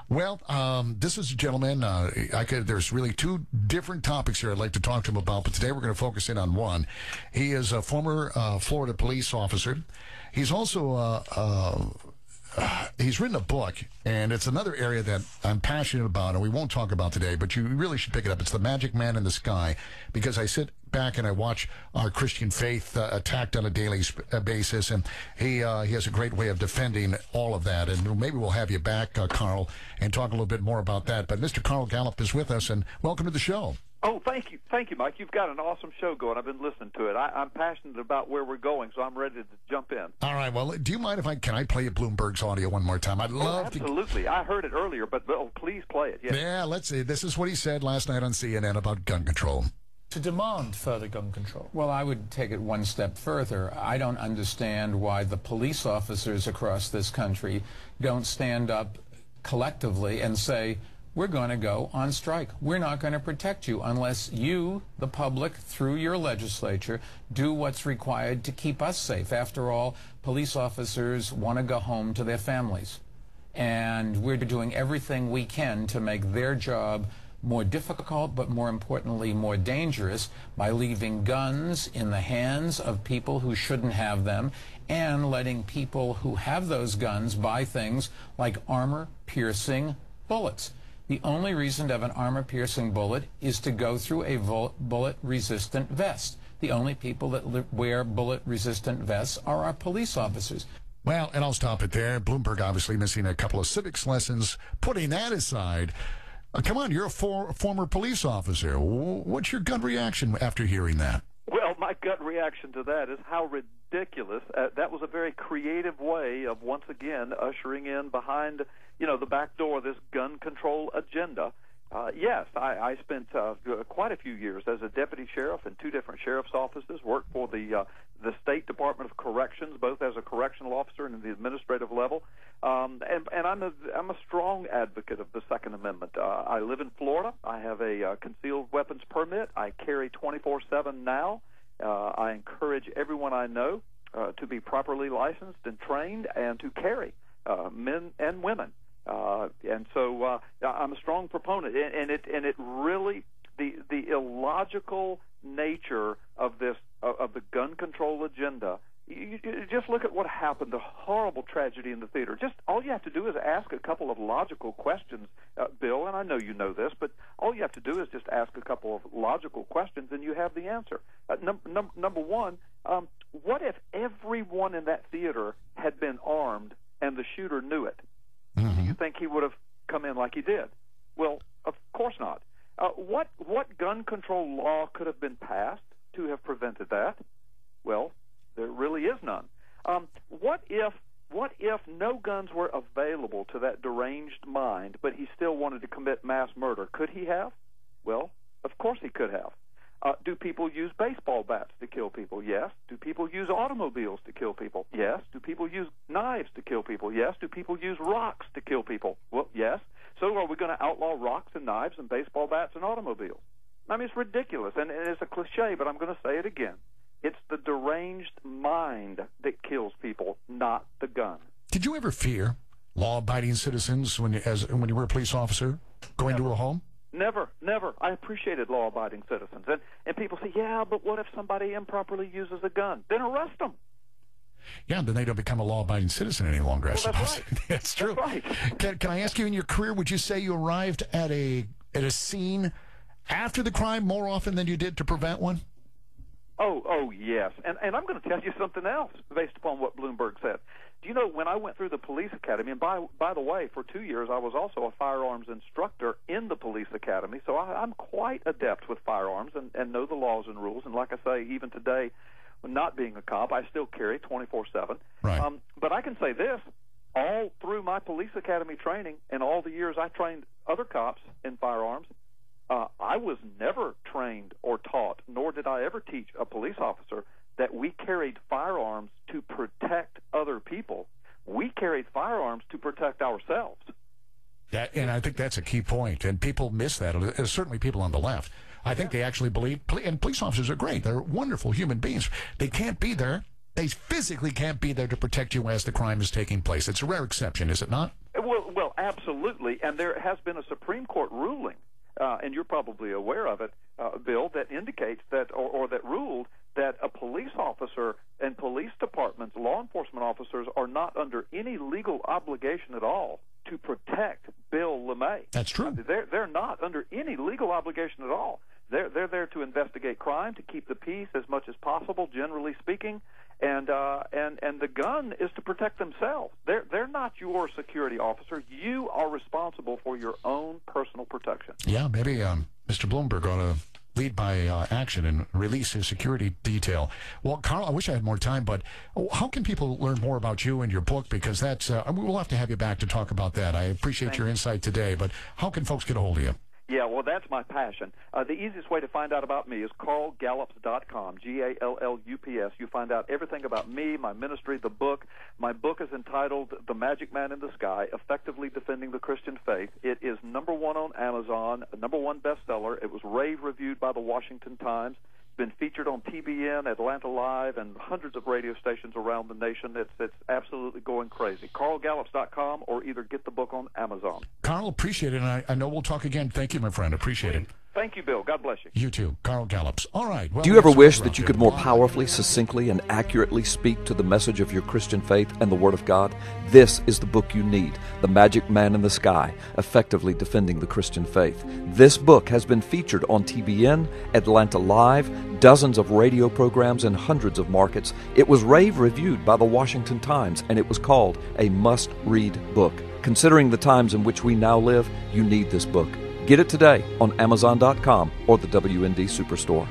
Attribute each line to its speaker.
Speaker 1: Well, this is a gentleman. There's really two different topics here I'd like to talk to him about, but today we're going to focus in on one. He is a former Florida police officer. He's also he's written a book, and it's another area that I'm passionate about, and we won't talk about today, but you really should pick it up. It's The Magic Man in the Sky, because I sit back and I watch our Christian faith attacked on a daily basis, and he has a great way of defending all of that. And maybe we'll have you back, Carl, and talk a little bit more about that. But Mr. Carl Gallup is with us, and welcome to the show.
Speaker 2: Oh, thank you, Mike. You've got an awesome show going. I've been listening to it. I'm passionate about where we're going, so I'm ready to jump in.
Speaker 1: All right. Well, do you mind if can I play Bloomberg's audio one more time? I'd love
Speaker 2: absolutely. I heard it earlier, but please play it. Yes.
Speaker 1: Yeah, let's see. This is what he said last night on CNN about gun control.
Speaker 3: To demand further gun control.
Speaker 4: Well, I would take it one step further. I don't understand why the police officers across this country don't stand up collectively and say, we're going to go on strike. We're not going to protect you unless you, the public, through your legislature, do what's required to keep us safe. After all, police officers want to go home to their families. And we're doing everything we can to make their job more difficult, but more importantly, more dangerous, by leaving guns in the hands of people who shouldn't have them and letting people who have those guns buy things like armor-piercing bullets. The only reason to have an armor-piercing bullet is to go through a bullet-resistant vest. The only people that wear bullet-resistant vests are our police officers.
Speaker 1: Well, and I'll stop it there. Bloomberg obviously missing a couple of civics lessons. Putting that aside, come on, you're a former police officer. What's your gut reaction after hearing that?
Speaker 2: Well, my gut reaction to that is how ridiculous. That was a very creative way of, once again, ushering in behind, the back door this gun control agenda. Yes, I spent quite a few years as a deputy sheriff in two different sheriff's offices, worked for the State Department of Corrections, both as a correctional officer and in the administrative level. And I'm a strong advocate of the Second Amendment. I live in Florida. I have a concealed weapons permit. I carry 24/7 now. I encourage everyone I know to be properly licensed and trained and to carry, men and women. And so I'm a strong proponent, and it really, the illogical nature of this of the gun control agenda. You just look at what happened, the horrible tragedy in the theater. Just all you have to do is ask a couple of logical questions, Bill, and I know you know this, but all you have to do is just ask a couple of logical questions and you have the answer. Number one, what if everyone in that theater had been armed and the shooter knew it?
Speaker 1: Mm-hmm.
Speaker 2: Do you think he would have come in like he did? Well, of course not. What gun control law could have been passed to have prevented that? Well, there really is none. What if no guns were available to that deranged mind, but he still wanted to commit mass murder? Could he have? Well, of course he could have. Do people use baseball bats to kill people? Yes. Do people use automobiles to kill people? Yes. Do people use knives to kill people? Yes. Do people use rocks to kill people? Well, yes. So are we going to outlaw rocks and knives and baseball bats and automobiles? I mean, it's ridiculous, and it's a cliche, but I'm going to say it again. It's the deranged mind that kills people, not the gun.
Speaker 1: Did you ever fear law-abiding citizens when you were a police officer going to a home?
Speaker 2: Never. I appreciated law-abiding citizens. And people say, yeah, but what if somebody improperly uses a gun? Then arrest them.
Speaker 1: Yeah, then they don't become a law-abiding citizen any longer, I suppose.
Speaker 2: That's right.
Speaker 1: That's true.
Speaker 2: That's right.
Speaker 1: Can I ask you, in your career, would you say you arrived at a scene after the crime more often than you did to prevent one?
Speaker 2: Oh, yes. And I'm going to tell you something else based upon what Bloomberg said. Do you know, when I went through the police academy, and by the way, for 2 years I was also a firearms instructor in the police academy, so I'm quite adept with firearms and know the laws and rules. And like I say, even today, not being a cop, I still carry 24/7.
Speaker 1: Right.
Speaker 2: But I can say this, all through my police academy training and all the years I trained other cops in firearms, I was never trained or taught, nor did I ever teach a police officer, that we carried firearms to protect other people. We carried firearms to protect ourselves.
Speaker 1: And I think that's a key point, and people miss that, certainly people on the left. I think they actually believe, and police officers are great. They're wonderful human beings. They can't be there. They physically can't be there to protect you as the crime is taking place. It's a rare exception, is it not?
Speaker 2: Well, absolutely. And there has been a Supreme Court ruling, and you're probably aware of it, Bill, that indicates that, or that ruled that a police officer and police departments, law enforcement officers, are not under any legal obligation at all to protect Bill LuMaye.
Speaker 1: That's true.
Speaker 2: They're not under any legal obligation at all. They're there to investigate crime, to keep the peace as much as possible, generally speaking, and the gun is to protect themselves. They're not your security officer. You are responsible for your own personal protection.
Speaker 1: Yeah, maybe Mr. Bloomberg ought to lead by action and release his security detail. Well, Carl, I wish I had more time, but how can people learn more about you and your book? Because that's we'll have to have you back to talk about that. I appreciate your insight today, but how can folks get a hold of you?
Speaker 2: Yeah, well, that's my passion. The easiest way to find out about me is carlgallups.com, Gallups. You find out everything about me, my ministry, the book. My book is entitled The Magic Man in the Sky, Effectively Defending the Christian Faith. It is #1 on Amazon, #1 bestseller. It was rave reviewed by the Washington Times. Been featured on TBN, Atlanta Live, and hundreds of radio stations around the nation. It's absolutely going crazy. carlgallups.com, or either get the book on Amazon.
Speaker 1: Carl, appreciate it, and I know we'll talk again. Thank you, my friend. Appreciate it.
Speaker 2: Thank you, Bill. God bless you.
Speaker 1: You too. Carl Gallups. All right. Well,
Speaker 5: do you ever wish that you could more powerfully, succinctly, and accurately speak to the message of your Christian faith and the Word of God? This is the book you need, The Magic Man in the Sky, Effectively Defending the Christian Faith. This book has been featured on TBN, Atlanta Live, dozens of radio programs, and hundreds of markets. It was rave reviewed by the Washington Times, and it was called a must-read book. Considering the times in which we now live, you need this book. Get it today on Amazon.com or the WND Superstore.